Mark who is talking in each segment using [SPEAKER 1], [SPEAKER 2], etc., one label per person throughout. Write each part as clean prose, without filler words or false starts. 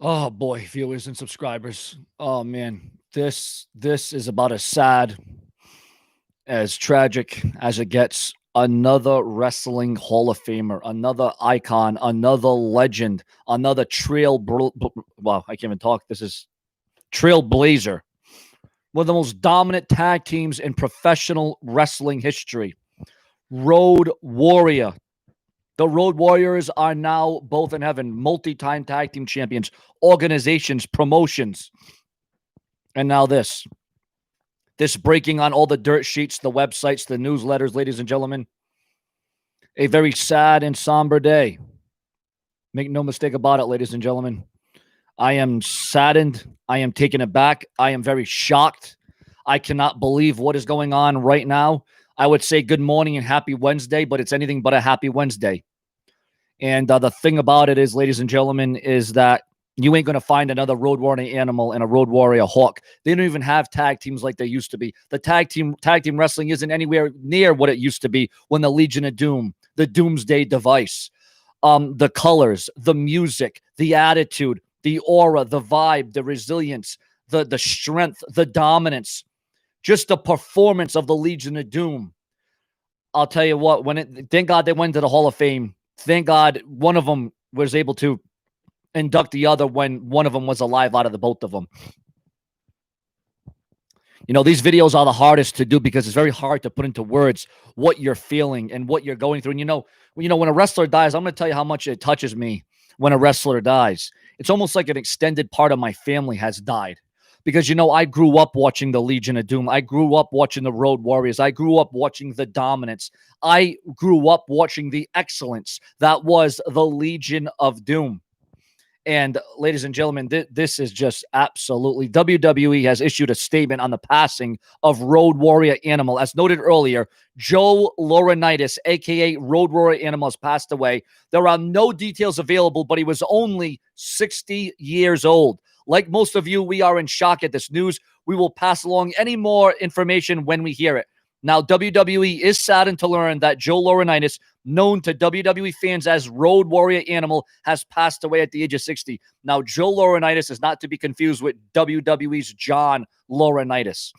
[SPEAKER 1] Oh boy, viewers and subscribers. Oh man, this is about as sad, as tragic as it gets. Another wrestling Hall of Famer, another icon, another legend, another well, I can't even talk. This is trailblazer. One of the most dominant tag teams in professional wrestling history. Road Warrior. The Road Warriors are now both in heaven, multi-time tag team champions, organizations, promotions. And now this breaking on all the dirt sheets, the websites, the newsletters, ladies and gentlemen. A very sad and somber day. Make no mistake about it, ladies and gentlemen. I am saddened. I am taken aback. I am very shocked. I cannot believe what is going on right now. I would say good morning and happy Wednesday, but it's anything but a happy Wednesday. And the thing about it is, ladies and gentlemen, is that you ain't going to find another Road Warrior Animal and a Road Warrior Hawk. They don't even have tag teams like they used to be. The tag team wrestling isn't anywhere near what it used to be when the Legion of Doom, the Doomsday Device, the colors, the music, the attitude, the aura, the vibe, the resilience, the strength, the dominance, just the performance of the Legion of Doom. I'll tell you what, thank God they went to the Hall of Fame. Thank God one of them was able to induct the other when one of them was alive out of the both of them. You know, these videos are the hardest to do because it's very hard to put into words what you're feeling and what you're going through. And you know, when a wrestler dies, I'm going to tell you how much it touches me when a wrestler dies. It's almost like an extended part of my family has died. Because, I grew up watching the Legion of Doom. I grew up watching the Road Warriors. I grew up watching the dominance. I grew up watching the excellence that was the Legion of Doom. And ladies and gentlemen, this is just absolutely. WWE has issued a statement on the passing of Road Warrior Animal. As noted earlier, Joe Laurinaitis, a.k.a. Road Warrior Animal, has passed away. There are no details available, but he was only 60 years old. Like most of you, we are in shock at this news. We will pass along any more information when we hear it. Now, WWE is saddened to learn that Joe Laurinaitis, known to WWE fans as Road Warrior Animal, has passed away at the age of 60. Now, Joe Laurinaitis is not to be confused with WWE's John Laurinaitis.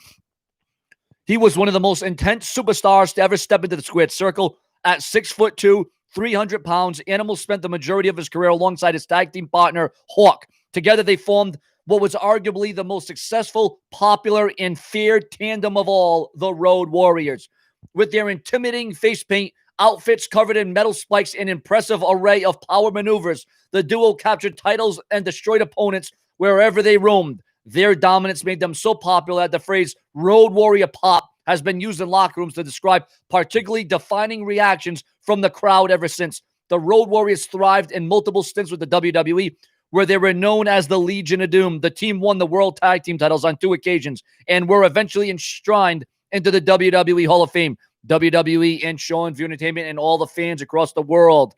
[SPEAKER 1] He was one of the most intense superstars to ever step into the squared circle. At 6'2", 300 pounds, Animal spent the majority of his career alongside his tag team partner, Hawk. Together, they formed what was arguably the most successful, popular, and feared tandem of all, the Road Warriors. With their intimidating face paint, outfits covered in metal spikes, and impressive array of power maneuvers, the duo captured titles and destroyed opponents wherever they roamed. Their dominance made them so popular that the phrase Road Warrior Pop has been used in locker rooms to describe particularly defining reactions from the crowd ever since. The Road Warriors thrived in multiple stints with the WWE, where they were known as the Legion of Doom. The team won the World Tag Team titles on 2 occasions and were eventually enshrined into the WWE Hall of Fame. WWE and Shaw and View Entertainment and all the fans across the world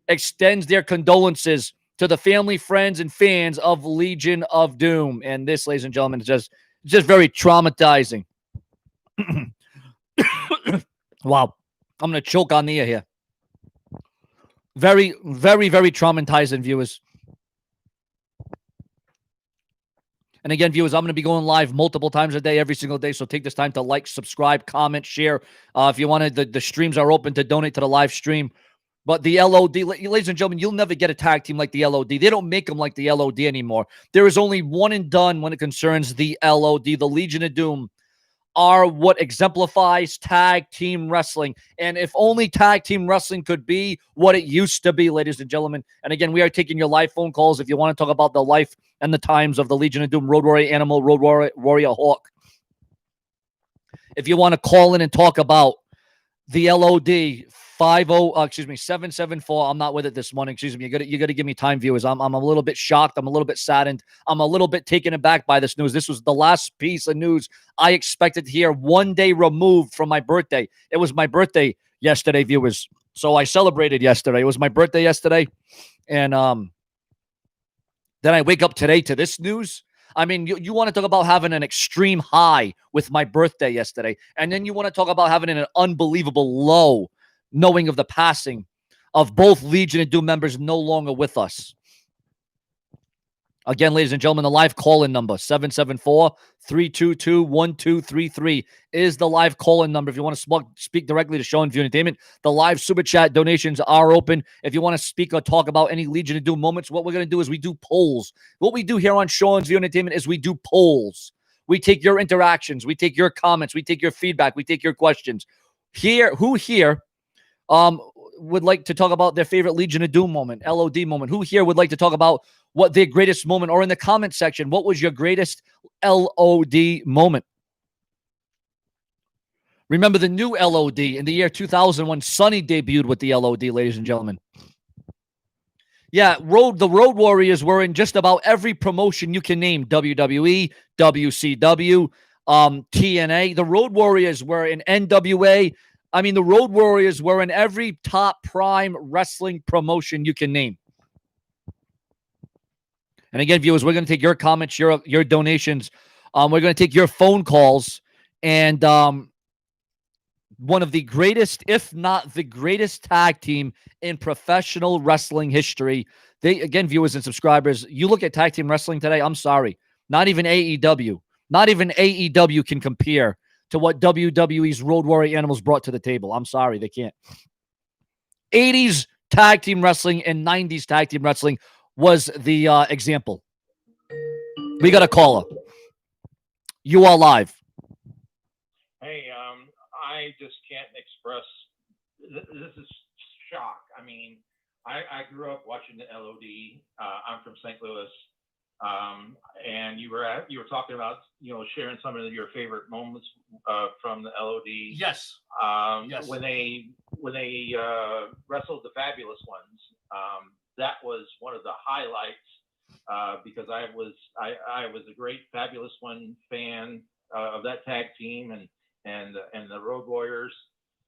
[SPEAKER 1] extends their condolences to the family, friends, and fans of Legion of Doom. And this, ladies and gentlemen, is just very traumatizing. Wow. I'm going to choke on the air here. Very, very, very traumatizing, viewers. And again, viewers, I'm going to be going live multiple times a day, every single day. So take this time to like, subscribe, comment, share. If you wanted, the streams are open to donate to the live stream. But the LOD, ladies and gentlemen, you'll never get a tag team like the LOD. They don't make them like the LOD anymore. There is only one and done when it concerns the LOD. The Legion of Doom are what exemplifies tag team wrestling. And if only tag team wrestling could be what it used to be, ladies and gentlemen. And again, we are taking your live phone calls if you want to talk about the life and the times of the Legion of Doom, Road Warrior Animal, Road Warrior Hawk. If you want to call in and talk about the LOD, 774. I'm not with it this morning. Excuse me. You got to give me time, viewers. I'm a little bit shocked. I'm a little bit saddened. I'm a little bit taken aback by this news. This was the last piece of news I expected to hear one day removed from my birthday. It was my birthday yesterday, viewers. So I celebrated yesterday. It was my birthday yesterday. And then I wake up today to this news. I mean, you want to talk about having an extreme high with my birthday yesterday. And then you want to talk about having an unbelievable low, knowing of the passing of both Legion of Doom members no longer with us. Again, ladies and gentlemen, the live call-in number, 774-322-1233 is the live call-in number. If you want to speak directly to Show and View Entertainment, the live super chat donations are open. If you want to speak or talk about any Legion of Doom moments, what we're going to do is we do polls. What we do here on Show and View Entertainment is we do polls. We take your interactions. We take your comments. We take your feedback. We take your questions. Who here would like to talk about their favorite Legion of Doom moment, LOD moment? Who here would like to talk about what their greatest moment, or in the comment section, what was your greatest LOD moment? Remember the new LOD in the year 2000 when Sonny debuted with the LOD, ladies and gentlemen. Yeah, the Road Warriors were in just about every promotion you can name. WWE, WCW, TNA. The Road Warriors were in NWA. I mean, the Road Warriors were in every top prime wrestling promotion you can name. And again, viewers, we're going to take your comments, your donations. We're going to take your phone calls. And one of the greatest, if not the greatest tag team in professional wrestling history. Again, viewers and subscribers, you look at tag team wrestling today, I'm sorry. Not even AEW. Not even AEW can compare to what WWE's Road Warrior Animals brought to the table. I'm sorry, they can't. 80s tag team wrestling and 90s tag team wrestling was the example. We got a caller. You are live.
[SPEAKER 2] Hey, I just can't express. This is shock. I mean, I grew up watching the LOD. I'm from St. Louis, and you were talking about sharing some of your favorite moments from the LOD.
[SPEAKER 1] Yes.
[SPEAKER 2] Yes. When they wrestled the Fabulous Ones, that was one of the highlights because I was a great Fabulous One fan of that tag team and the Road Warriors.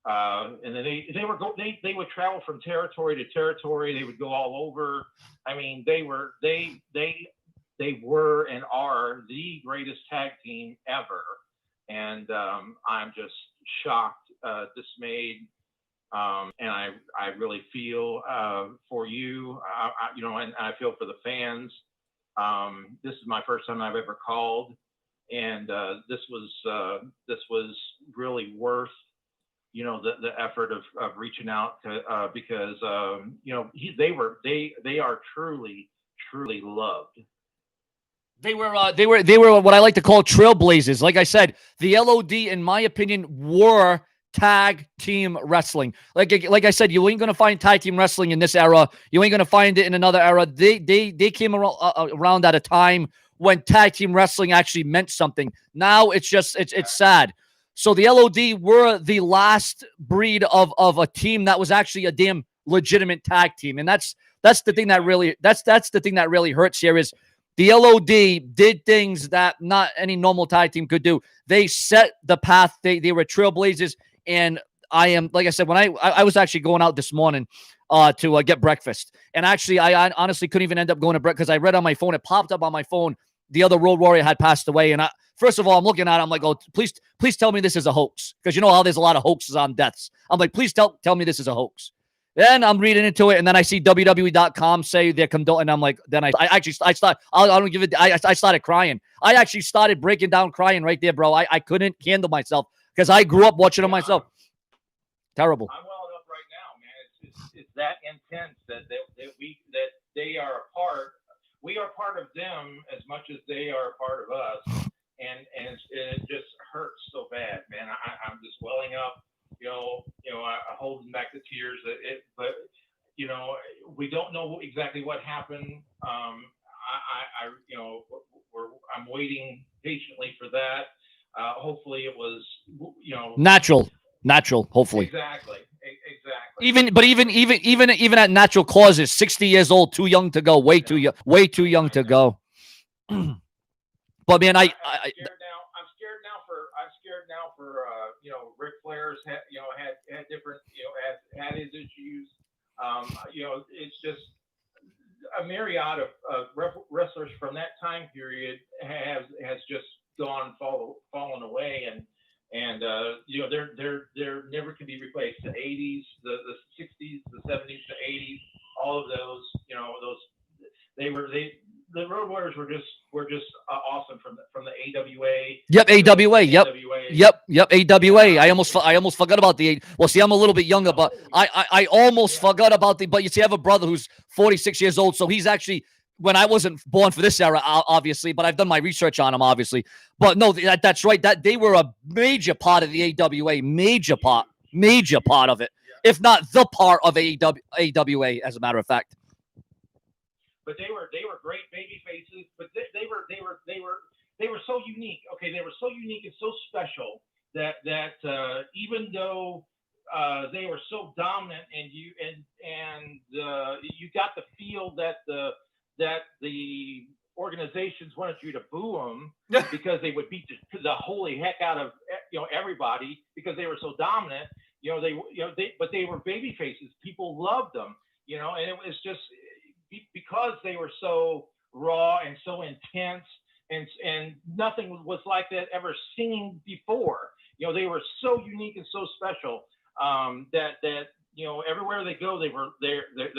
[SPEAKER 2] And then they would travel from territory to territory. They would go all over. I mean, they were and are the greatest tag team ever. And I'm just shocked, dismayed. And I really feel for you, and I feel for the fans. This is my first time I've ever called, and this was really worth, the effort of reaching out to, because they are truly loved.
[SPEAKER 1] They were what I like to call trailblazers. Like I said, the LOD, in my opinion, were tag team wrestling. Like I said, you ain't gonna find tag team wrestling in this era. You ain't gonna find it in another era. They came around at a time when tag team wrestling actually meant something. Now it's sad. So the LOD were the last breed of a team that was actually a damn legitimate tag team, and that's the thing that really that's the thing that really hurts here is the LOD did things that not any normal tag team could do. They set the path. They were trailblazers. And I am, like I said, when I was actually going out this morning to get breakfast. And actually, I honestly couldn't even end up going to breakfast because I read on my phone, it popped up on my phone, the other Road Warrior had passed away. And first of all, I'm looking at it, I'm like, oh, please tell me this is a hoax. Because you know how there's a lot of hoaxes on deaths. I'm like, please tell me this is a hoax. Then I'm reading into it, and then I see WWE.com say they're condoning. And I'm like, then I started crying. I actually started breaking down crying right there, bro. I couldn't handle myself because I grew up watching them myself. Terrible.
[SPEAKER 2] I'm welling up right now, man. It's that intense that they are a part. We are part of them as much as they are a part of us, and it just hurts so bad, man. I'm just welling up. I'm holding back the tears. But we don't know exactly what happened. I'm waiting patiently for that. Hopefully, it was
[SPEAKER 1] natural. Hopefully,
[SPEAKER 2] exactly.
[SPEAKER 1] Even at natural causes, 60 years old, too young to go. Way too young to go. But man, I'm scared now for Ric Flair's had different had his issues. It's just a myriad of wrestlers from that time period has just fallen away, and they're never can be replaced. The 80s, the 60s, the 70s, the 80s, all of those, the Road Warriors
[SPEAKER 2] wrestlers were just awesome from the AWA.
[SPEAKER 1] Yep, AWA. Yep.
[SPEAKER 2] AWA.
[SPEAKER 1] Yep. AWA. I almost forgot about the. Well, see, I'm a little bit younger, but I almost forgot about the. But you see, I have a brother who's 46 years old, so he's actually. When I wasn't born for this era, obviously, but I've done my research on him, obviously. But no, that's right. That they were a major part of the AWA, major part of it, if not the part of AWA, as a matter of fact.
[SPEAKER 2] But they were great baby faces, but they were so unique. Okay, they were so unique and so special that even though they were so dominant, and you got the feel that the organizations wanted you to boo them because they would beat the holy heck out of everybody because they were so dominant. But they were baby faces. People loved them. And it was just because they were so raw and so intense, and nothing was like that ever seen before. They were so unique and so special that everywhere they go, they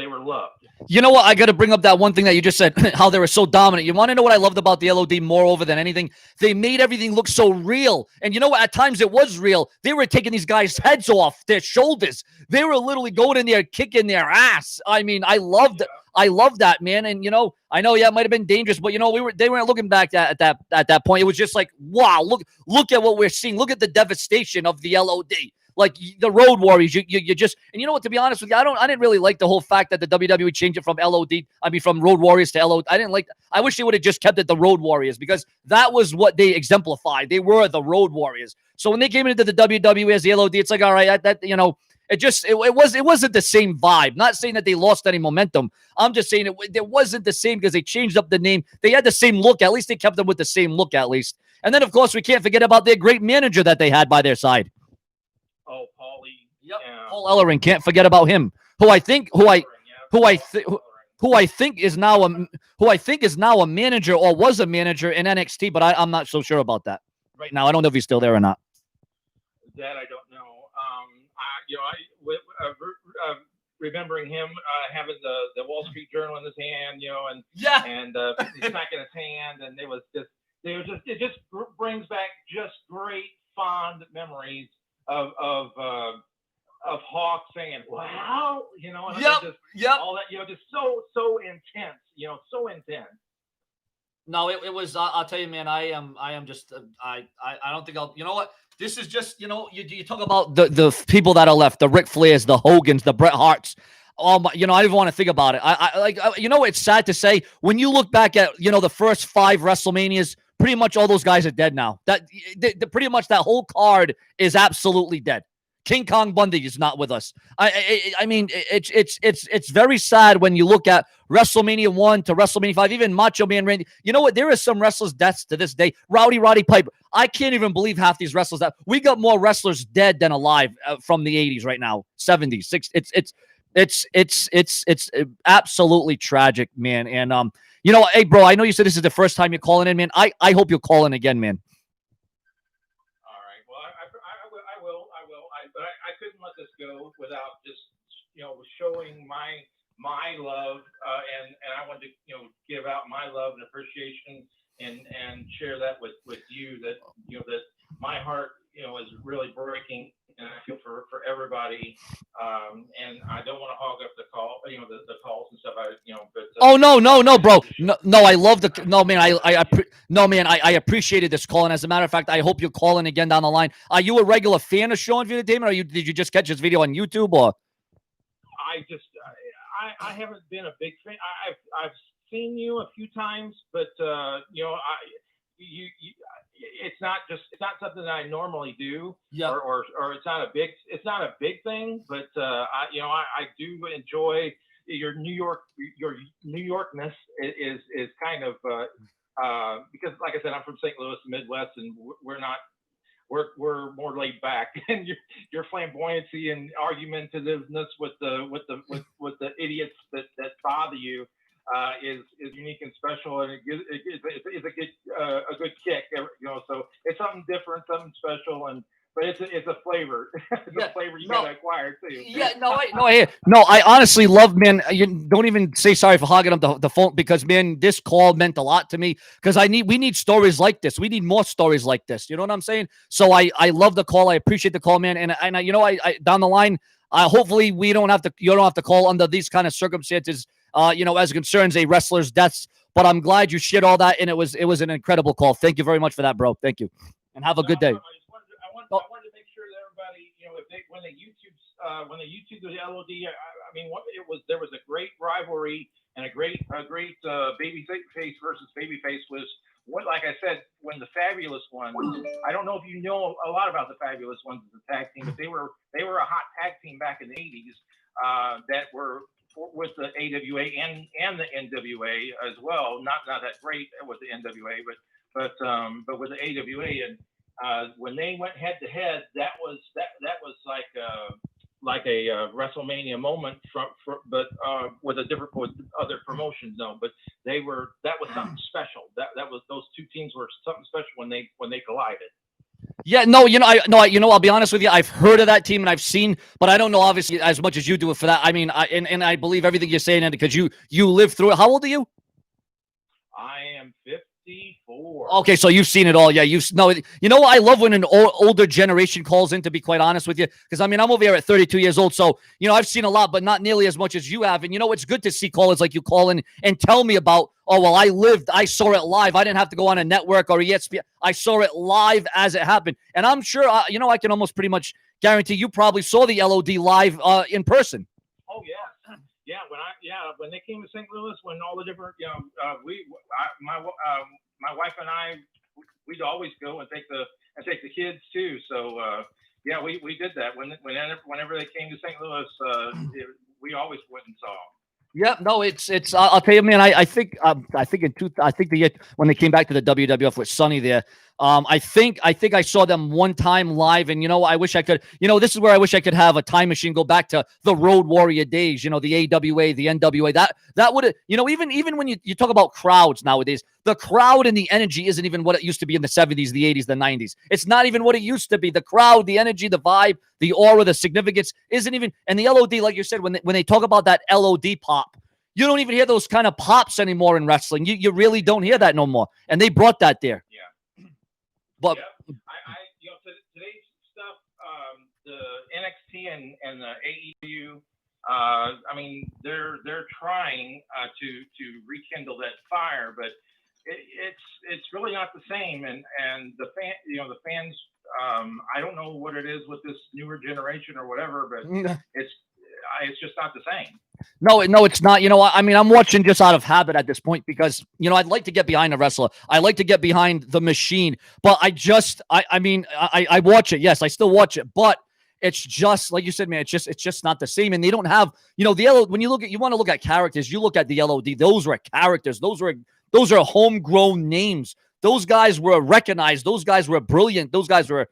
[SPEAKER 2] were loved.
[SPEAKER 1] You know what? I got to bring up that one thing that you just said, how they were so dominant. You want to know what I loved about the LOD moreover than anything? They made everything look so real. And you know what? At times it was real. They were taking these guys' heads off their shoulders. They were literally going in there, kicking their ass. I mean, I loved that, man. And I know, it might have been dangerous, but they weren't looking back at that point. It was just like, wow, look at what we're seeing. Look at the devastation of the LOD. Like the Road Warriors, you just, and you know what? To be honest with you, I didn't really like the whole fact that the WWE changed it from from Road Warriors to LOD. I wish they would have just kept it the Road Warriors, because that was what they exemplified. They were the Road Warriors. So when they came into the WWE as the LOD, it's like, all right, it wasn't the same vibe. Not saying that they lost any momentum. I'm just saying it wasn't the same because they changed up the name. They had the same look. At least they kept them with the same look, at least. And then, of course, we can't forget about their great manager that they had by their side.
[SPEAKER 2] Oh, Paulie.
[SPEAKER 1] Yep. Paul Ellering. Can't forget about him. Who I think is now a manager, or was a manager in NXT, but I'm not so sure about that right now. I don't know if he's still there or not.
[SPEAKER 2] That I don't know. Remembering him having the Wall Street Journal in his hand, and smacking his hand, and it just brings back just great fond memories of Hawk saying, "Wow," and all that, just so intense, so intense.
[SPEAKER 1] No, it was. I'll tell you, man. I am just. I don't think I'll. You know what? This is just. You talk about the people that are left, the Ric Flairs, the Hogans, the Bret Harts. I didn't even want to think about it. It's sad to say when you look back at the first 5 WrestleManias. Pretty much all those guys are dead now. Pretty much that whole card is absolutely dead. King Kong Bundy is not with us. I mean, it's very sad when you look at WrestleMania 1 to WrestleMania 5, even Macho Man Randy. You know what? There is some wrestlers' deaths to this day. Roddy Piper. I can't even believe half these wrestlers that we got more wrestlers dead than alive from the 80s right now, 70s, 60s. It's absolutely tragic, man. And hey, bro, I know you said this is the first time you're calling in, man. I hope you'll call in again, man.
[SPEAKER 2] All right. Well, I will. But I couldn't let this go without just, showing my love, and I wanted to, give out my love and appreciation and share that with you, that my heart, is really breaking, and I feel for everybody. And I don't want to hog up the call, the calls and stuff.
[SPEAKER 1] No, bro. No, I love man. I appreciated this call, and as a matter of fact, I hope you're calling again down the line. Are you a regular fan of Sean Entertainment, or did you just catch his video on YouTube, or?
[SPEAKER 2] I haven't been a big fan. I've seen you a few times, but it's not something that I normally do.
[SPEAKER 1] Yeah.
[SPEAKER 2] Or it's not a big thing, but I do enjoy your New Yorkness is kind of because, like I said, I'm from St. Louis, Midwest, and we're more laid back, and your flamboyancy and argumentativeness with the idiots that bother you is unique and special, and it's a good kick, So it's something different, something special, and but it's a flavor. It's a flavor you gotta acquire too.
[SPEAKER 1] Yeah, I honestly love, man. You don't even say sorry for hogging up the phone, because, man, this call meant a lot to me, because we need stories like this. We need more stories like this. You know what I'm saying? So I love the call. I appreciate the call, man. And I down the line, hopefully you don't have to call under these kind of circumstances. As it concerns a wrestler's deaths. But I'm glad you shared all that, and it was an incredible call. Thank you very much for that, bro. Thank you, and have a good day.
[SPEAKER 2] I wanted to make sure that everybody, if when they YouTube the LOD, I mean, there was a great rivalry and a great baby face versus baby face was what, like I said, when the Fabulous Ones. I don't know if you know a lot about the Fabulous Ones as a tag team, but they were a hot tag team back in the '80s that were with the AWA and the NWA as well. Not that great with the NWA, but with the AWA, and when they went head to head, that was like a WrestleMania moment but with other promotions, though. But that was something special. That was, those two teams were something special when they collided.
[SPEAKER 1] Yeah, no, I'll be honest with you. I've heard of that team and I've seen, but I don't know obviously as much as you do it for that. I mean, I believe everything you're saying, Andy, because you lived through it. How old are you?
[SPEAKER 2] I am 54.
[SPEAKER 1] Okay, so you've seen it all. Yeah, you know what? I love when an older generation calls in, to be quite honest with you, because I mean, I'm over here at 32 years old, so I've seen a lot, but not nearly as much as you have. And it's good to see callers like you call in and tell me about, oh well, I saw it live. I didn't have to go on a network or ESPN. I saw it live as it happened, and I'm sure I can almost pretty much guarantee you probably saw the LOD live in person.
[SPEAKER 2] Oh yeah. Yeah, when they came to St. Louis, when all the different, my wife and I, we'd always go and take the kids too. So yeah, we did that whenever they came to St. Louis, we always went and saw them.
[SPEAKER 1] Yeah, no, it's. I'll tell you, man. I think the year when they came back to the WWF with Sonny there. I think I saw them one time live, and I wish I could. This is where I wish I could have a time machine, go back to the Road Warrior days. The AWA, the NWA. That would, even when you talk about crowds nowadays, the crowd and the energy isn't even what it used to be in the 70s, the 80s, the 90s. It's not even what it used to be. The crowd, the energy, the vibe, the aura, the significance isn't even. And the LOD, like you said, when they talk about that LOD pop, you don't even hear those kind of pops anymore in wrestling. You really don't hear that no more. And they brought that there.
[SPEAKER 2] Yeah.
[SPEAKER 1] But
[SPEAKER 2] yeah. Today's stuff, the NXT and the AEW, I mean, they're trying to rekindle that fire, but it's really not the same. And the fans, I don't know what it is with this newer generation or whatever, but it's just not the same.
[SPEAKER 1] No, it's not. I mean, I'm watching just out of habit at this point because, I'd like to get behind a wrestler. I like to get behind the machine, but I watch it. Yes, I still watch it, but it's just like you said, man, it's just not the same. And they don't have, the LOD, when you want to look at characters, you look at the LOD, those were characters. Those are homegrown names. Those guys were recognized. Those guys were brilliant. Those guys were,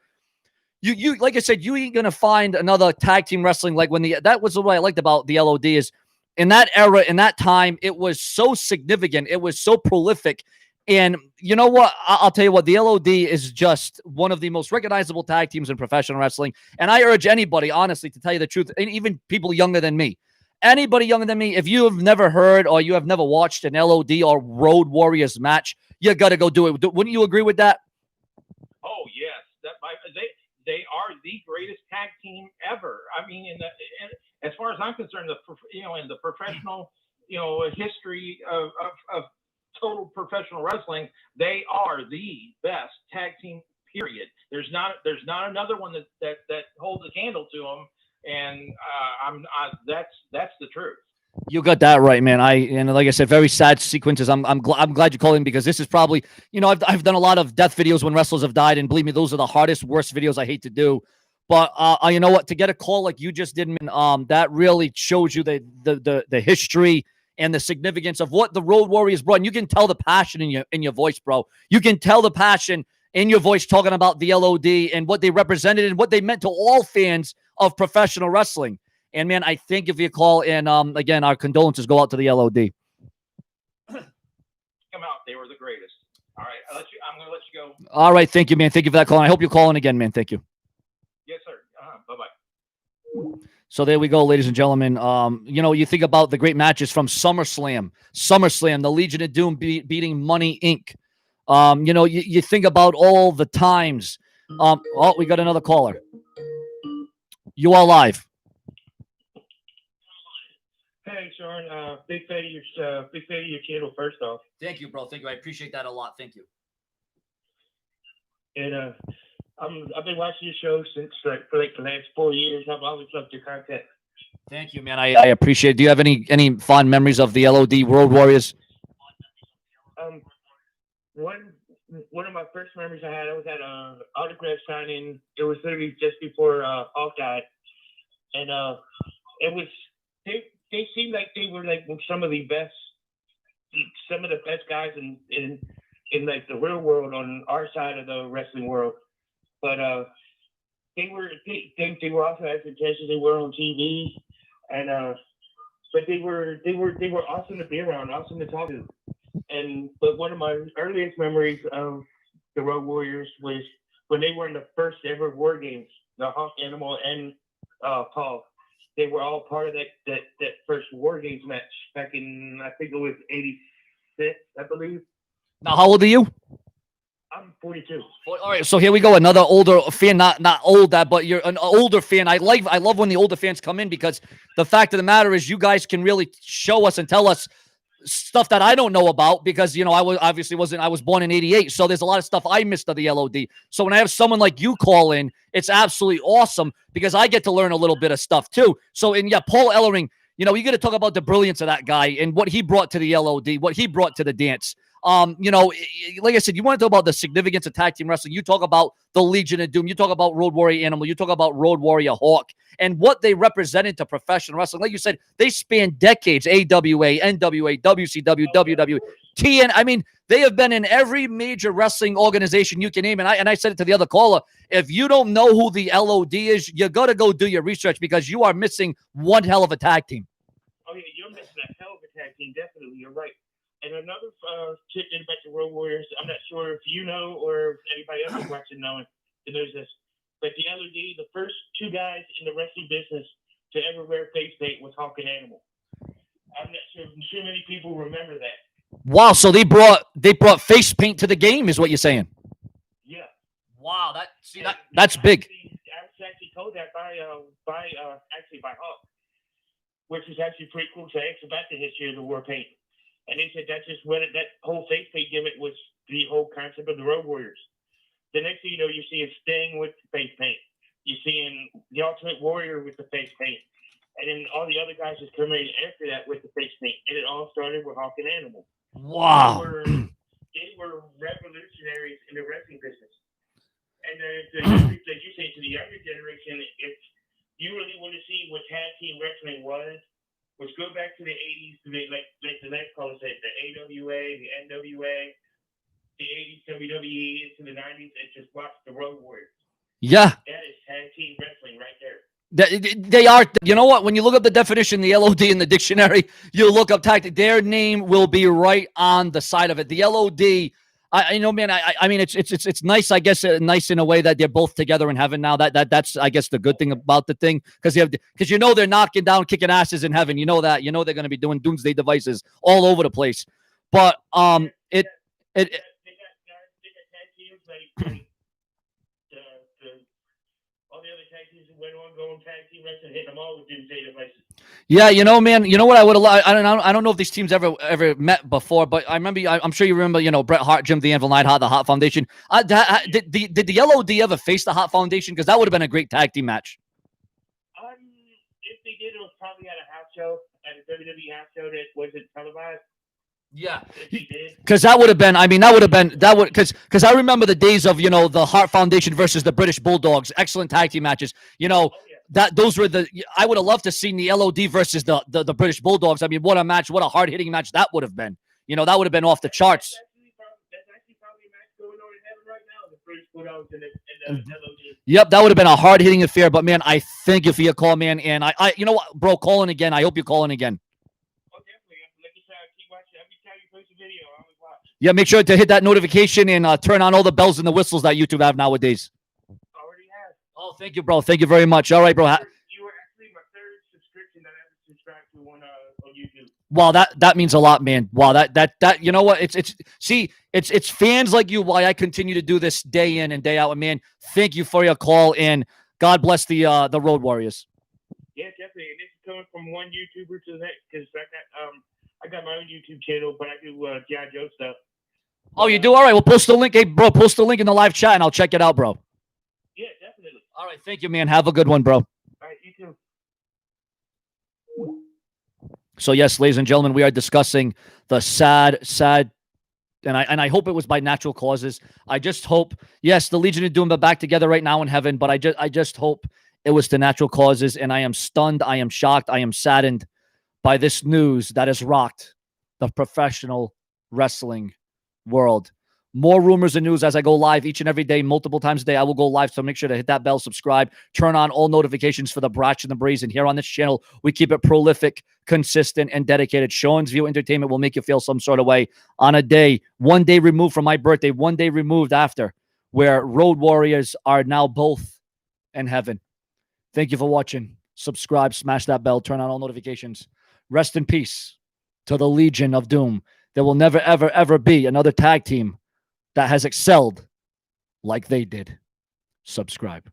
[SPEAKER 1] You like I said, you ain't gonna find another tag team wrestling like that was what I liked about the LOD is in that era, in that time, it was so significant, it was so prolific. And you know what? I'll tell you what, the LOD is just one of the most recognizable tag teams in professional wrestling. And I urge anybody, honestly, to tell you the truth, and even people younger than me, anybody younger than me, if you have never heard or you have never watched an LOD or Road Warriors match, you got to go do it. Wouldn't you agree with that?
[SPEAKER 2] Oh yes, they are the greatest tag team ever. I mean, as far as I'm concerned, in the professional, history of total professional wrestling, they are the best tag team. Period. There's not another one that holds a candle to them, and that's the truth.
[SPEAKER 1] You got that right, man. And like I said, very sad sequences. I'm glad you called in because this is probably, I've done a lot of death videos when wrestlers have died, and believe me, those are the hardest, worst videos I hate to do. But you know what? To get a call like you just did, man, that really shows you the history and the significance of what the Road Warriors brought. And you can tell the passion in your voice, bro. You can tell the passion in your voice talking about the LOD and what they represented and what they meant to all fans of professional wrestling. And, man, I think if you call in, again, our condolences go out to the LOD.
[SPEAKER 2] Come out. They were the greatest. All right. I'm going to let you go.
[SPEAKER 1] All right. Thank you, man. Thank you for that call. And I hope you call in again, man. Thank you. So there we go, ladies and gentlemen. You think about the great matches from SummerSlam, the Legion of Doom beating Money Inc. You think about all the times. Oh, we got another caller. You are live.
[SPEAKER 3] Hey, Sean. Big fan of your channel. First off,
[SPEAKER 1] Thank you, bro. Thank you. I appreciate that a lot. Thank you.
[SPEAKER 3] and I've been watching your show since for the last 4 years. I've always loved your content.
[SPEAKER 1] Thank you, man. I appreciate it. Do you have any fond memories of the LOD Road Warriors?
[SPEAKER 3] Um, one of my first memories I was at an autograph signing. It was literally just before Hawk died, and it was they seemed like they were like some of the best guys in like the real world on our side of the wrestling world. But they were also as intense as they were on TV, and but they were awesome to be around, awesome to talk to. But one of my earliest memories of the Road Warriors was when they were in the first ever War Games, the Hawk, Animal, and Paul. They were all part of that first War Games match back in, I think it was '86, I believe.
[SPEAKER 1] Now, how old are you?
[SPEAKER 3] I'm 42.
[SPEAKER 1] All right, so here we go. Another older fan, not old that, but you're an older fan. I love when the older fans come in, because the fact of the matter is you guys can really show us and tell us stuff that I don't know about, because I was born in '88, so there's a lot of stuff I missed of the LOD. So when I have someone like you call in, it's absolutely awesome, because I get to learn a little bit of stuff too. So, and yeah, Paul Ellering, you got to talk about the brilliance of that guy and what he brought to the LOD, what he brought to the dance. Like I said, you want to talk about the significance of tag team wrestling. You talk about the Legion of Doom. You talk about Road Warrior Animal. You talk about Road Warrior Hawk and what they represented to professional wrestling. Like you said, they span decades. AWA, NWA, WCW, WWE, TN. I mean, they have been in every major wrestling organization you can name. And I said it to the other caller. If you don't know who the LOD is, you got to go do your research, because you are missing one hell of a tag team.
[SPEAKER 3] Oh yeah, you're missing a hell of a tag team. Definitely, you're right. And another tidbit about the Road Warriors, I'm not sure if you know or if anybody else is watching knows this, but the LOD, the first two guys in the wrestling business to ever wear face paint was Hawk and Animal. I'm not sure many people remember that.
[SPEAKER 1] Wow, so they brought face paint to the game, is what you're saying?
[SPEAKER 3] Yeah.
[SPEAKER 1] Wow, that's big.
[SPEAKER 3] I was actually told that by Hawk, which is actually pretty cool. So I asked about the history of the war paint. And they said that's just when that whole face paint gimmick was the whole concept of the Road Warriors. The next thing you know, you're seeing Sting with the face paint. You're seeing the Ultimate Warrior with the face paint. And then all the other guys just come in after that with the face paint. And it all started with Hawk and Animal.
[SPEAKER 1] Wow.
[SPEAKER 3] They were revolutionaries in the wrestling business. And like you say, to the younger generation, if you really want to see what tag team wrestling was go back to the '80s, like the next caller said, the AWA, the NWA, the '80s WWE into the '90s, and just watch the Road Warriors.
[SPEAKER 1] Yeah,
[SPEAKER 3] that is tag team wrestling right there.
[SPEAKER 1] They are. You know what? When you look up the definition, the LOD in the dictionary, you look up tag. Their name will be right on the side of it. The LOD. I mean, it's nice, I guess, nice in a way that they're both together in heaven now. That's I guess the good thing about the thing, because they're knocking down, kicking asses in heaven. You know that. You know they're going to be doing doomsday devices all over the place. But
[SPEAKER 3] they got tag teams like all the other tag teams who went on going tag team wrestling, hitting them all with doomsday devices.
[SPEAKER 1] Yeah, man. You know what I would have. I don't know if these teams ever met before, but I remember. I'm sure you remember. Bret Hart, Jim the Anvil Neidhart, the Hart Foundation. Did the LOD ever face the Hart Foundation? Because that would have been a great tag team match.
[SPEAKER 3] If they did, it was probably at a house show, at a WWE house show that wasn't televised.
[SPEAKER 1] Yeah, because that would have been. I mean, because I remember the days of the Hart Foundation versus the British Bulldogs, excellent tag team matches. Those were I would have loved to see the LOD versus the British Bulldogs. I mean, what a match! What a hard hitting match that would have been. That would have been off the charts.
[SPEAKER 3] That's actually probably a match going on in heaven right now. The British Bulldogs and the LOD.
[SPEAKER 1] Yep, that would have been a hard hitting affair. But man, I thank you for your call, man. And I you know what, bro, call in again. I hope you call in again. Yeah, make sure to hit that notification and turn on all the bells and the whistles that YouTube have nowadays.
[SPEAKER 3] Already have.
[SPEAKER 1] Oh, thank you, bro. Thank you very much. All right, bro.
[SPEAKER 3] You were
[SPEAKER 1] Wow, that means a lot, man. Wow, that you know what? It's fans like you why I continue to do this day in and day out. And man, thank you for your call and God bless the Road Warriors.
[SPEAKER 3] Yeah, definitely. And this is coming from one YouTuber to the next because I got my own YouTube channel, but I do G.I. Joe stuff.
[SPEAKER 1] Oh, you do? All right. Well, post the link. Hey, bro, post the link in the live chat and I'll check it out, bro.
[SPEAKER 3] Yeah, definitely.
[SPEAKER 1] All right. Thank you, man. Have a good one, bro.
[SPEAKER 3] All right, you too.
[SPEAKER 1] So, yes, ladies and gentlemen, we are discussing the sad, and I hope it was by natural causes. I just hope, yes, the Legion of Doom are back together right now in heaven, but I just hope it was to natural causes. And I am stunned. I am shocked. I am saddened by this news that has rocked the professional wrestling world. More rumors and news as I go live each and every day, multiple times a day. I will go live, so make sure to hit that bell, subscribe, turn on all notifications for the Bratch and the Brazen. Here on this channel, we keep it prolific, consistent, and dedicated. Showings View Entertainment will make you feel some sort of way on a day, one day removed from my birthday, one day removed after, where Road Warriors are now both in heaven. Thank you for watching. Subscribe, smash that bell, turn on all notifications. Rest in peace to the Legion of Doom. There will never, ever, ever be another tag team that has excelled like they did. Subscribe.